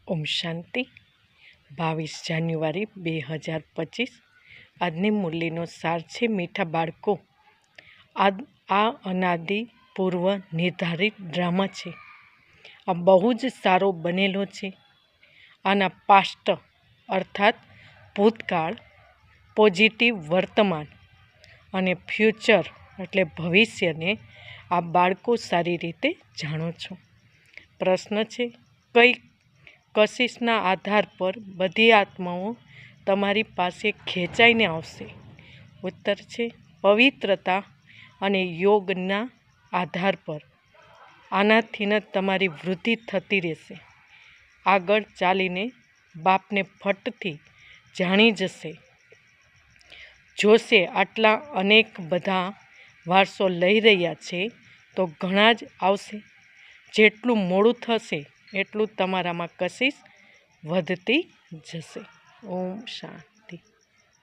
ઓમ શાંતિ 22 જાન્યુઆરી 2025 આજની મુરલીનો સાર છે મીઠા બાળકો આ અનાદિ પૂર્વ નિર્ધારિત ડ્રામા છે। આ બહુ જ સારો બનેલો છે। આના પાસ્ટ અર્થાત ભૂતકાળ, પોઝિટિવ વર્તમાન અને ફ્યુચર એટલે ભવિષ્યને આ બાળકો સારી રીતે જાણો છો। પ્રશ્ન છે, કઈ કશિશના આધાર પર બધી આત્માઓ તમારી પાસે ખેંચાઈને આવશે? ઉત્તર છે પવિત્રતા અને યોગના આધાર પર। આનાથી જ તમારી વૃદ્ધિ થતી રહેશે। આગળ ચાલીને બાપને ફટથી જાણી જશે, જોશે આટલા અનેક બધા વારસો લઈ રહ્યા છે તો ઘણા જ આવશે। જેટલું મોડું થશે એટલું તમારામાં કશિશ વધતી જશે। ઓમ શાંતિ।